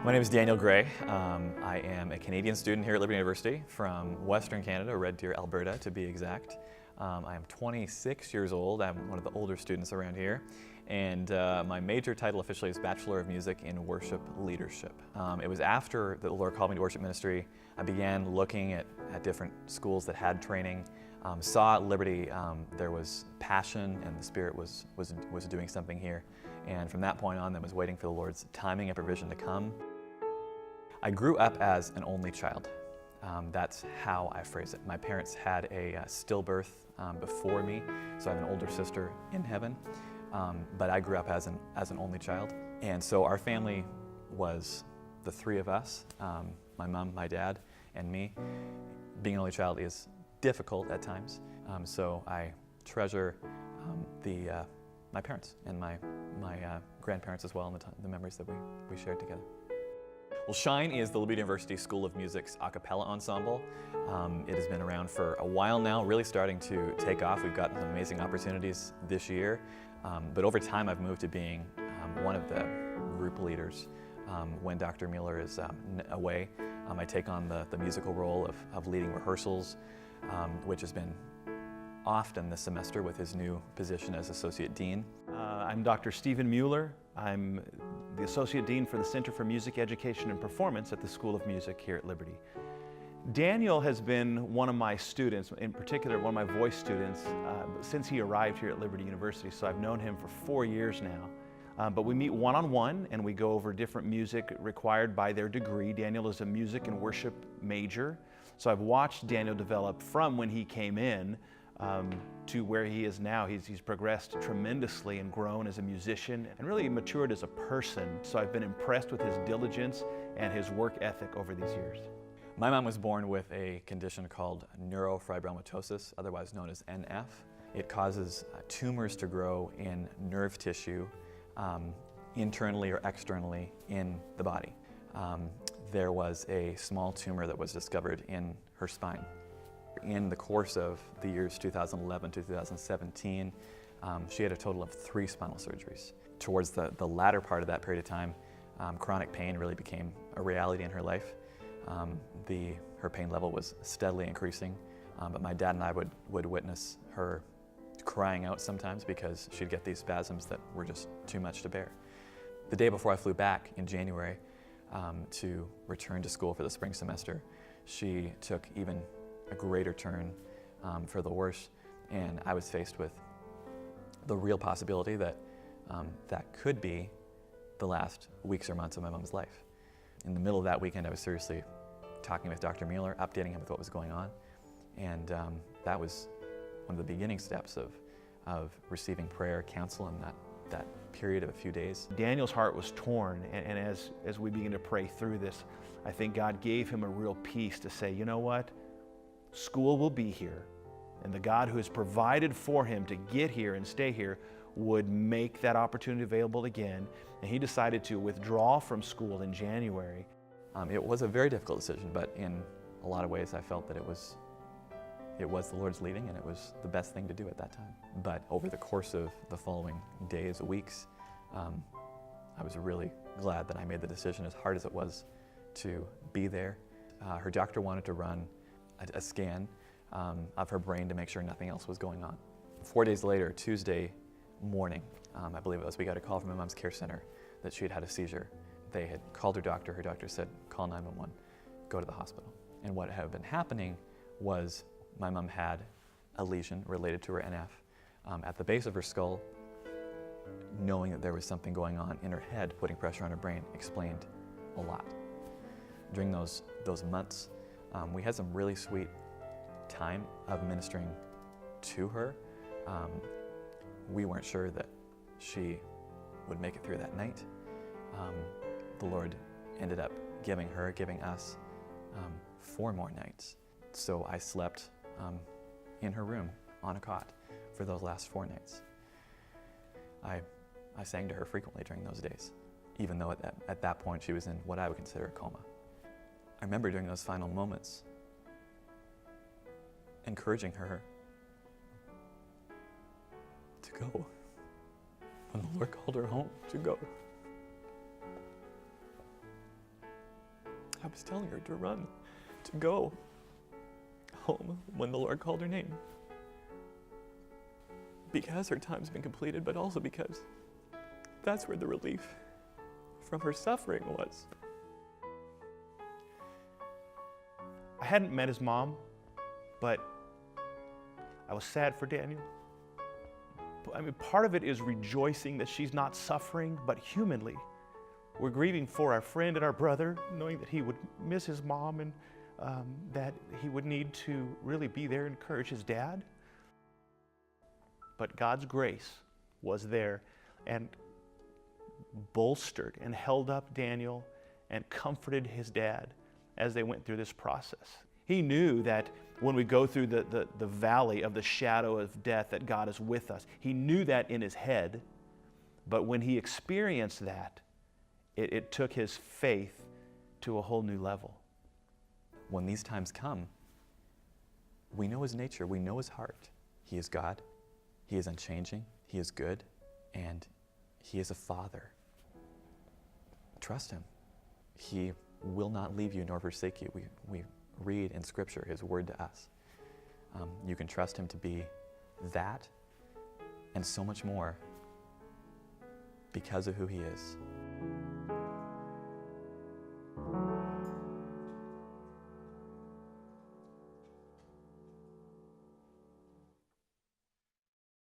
My name is Daniel Gray. I am a Canadian student here at Liberty University from Western Canada, Red Deer, Alberta to be exact. I am 26 years old. I'm one of the older students around here. And my major title officially is Bachelor of Music in Worship Leadership. It was after the Lord called me to worship ministry, I began looking at different schools that had training. Saw at Liberty there was passion and the Spirit was doing something here. And from that point on, I was waiting for the Lord's timing and provision to come. I grew up as an only child. That's how I phrase it. My parents had a stillbirth before me, so I have an older sister in heaven. But I grew up as an only child. And so our family was the three of us, my mom, my dad, and me. Being an only child is difficult at times, so I treasure my parents and my grandparents as well, and the memories that we shared together. Well, Shine is the Liberty University School of Music's a cappella ensemble. It has been around for a while now, really starting to take off. We've got some amazing opportunities this year, but over time I've moved to being one of the group leaders. When Dr. Mueller is away, I take on the musical role of leading rehearsals, which has been often this semester with his new position as Associate Dean. I'm Dr. Stephen Mueller. I'm the Associate Dean for the Center for Music Education and Performance at the School of Music here at Liberty. Daniel has been one of my students, in particular one of my voice students, since he arrived here at Liberty University, so I've known him for 4 years now. But we meet one-on-one and we go over different music required by their degree. Daniel is a music and worship major, so I've watched Daniel develop from when he came in to where he is now. He's progressed tremendously and grown as a musician and really matured as a person. So I've been impressed with his diligence and his work ethic over these years. My mom was born with a condition called neurofibromatosis, otherwise known as NF. It causes tumors to grow in nerve tissue internally or externally in the body. There was a small tumor that was discovered in her spine. In the course of the years 2011 to 2017, she had a total of 3 spinal surgeries. Towards the latter part of that period of time, chronic pain really became a reality in her life. Her pain level was steadily increasing, but my dad and I would witness her crying out sometimes because she'd get these spasms that were just too much to bear. The day before I flew back in January to return to school for the spring semester, she took even a greater turn for the worse, and I was faced with the real possibility that that could be the last weeks or months of my mom's life. In the middle of that weekend, I was seriously talking with Dr. Mueller, updating him with what was going on, and that was one of the beginning steps of receiving prayer, counsel in that period of a few days. Daniel's heart was torn, and as we begin to pray through this, I think God gave him a real peace to say, you know what? School will be here, and the God who has provided for him to get here and stay here would make that opportunity available again, and he decided to withdraw from school in January. It was a very difficult decision, but in a lot of ways I felt that it was the Lord's leading, and it was the best thing to do at that time. But over the course of the following days, weeks, I was really glad that I made the decision, as hard as it was to be there. Her doctor wanted to run a scan of her brain to make sure nothing else was going on. 4 days later, Tuesday morning, I believe it was, we got a call from my mom's care center that she had had a seizure. They had called her doctor said, call 911, go to the hospital. And what had been happening was my mom had a lesion related to her NF at the base of her skull. Knowing that there was something going on in her head, putting pressure on her brain, explained a lot. During those months, we had some really sweet time of ministering to her. We weren't sure that she would make it through that night. The Lord ended up giving us 4 more nights. So I slept in her room on a cot for those last 4 nights. I sang to her frequently during those days, even though at that point she was in what I would consider a coma. I remember during those final moments encouraging her to go. When the Lord called her home, to go. I was telling her to run, to go home when the Lord called her name. Because her time's been completed, but also because that's where the relief from her suffering was. I hadn't met his mom, but I was sad for Daniel. I mean, part of it is rejoicing that she's not suffering, but humanly. We're grieving for our friend and our brother, knowing that he would miss his mom and that he would need to really be there and encourage his dad. But God's grace was there and bolstered and held up Daniel and comforted his dad as they went through this process. He knew that when we go through the valley of the shadow of death, that God is with us. He knew that in his head, but when he experienced that, it took his faith to a whole new level. When these times come, we know his nature, we know his heart. He is God, he is unchanging, he is good, and he is a father. Trust him. He will not leave you nor forsake you. We read in Scripture his word to us. You can trust him to be that and so much more because of who he is.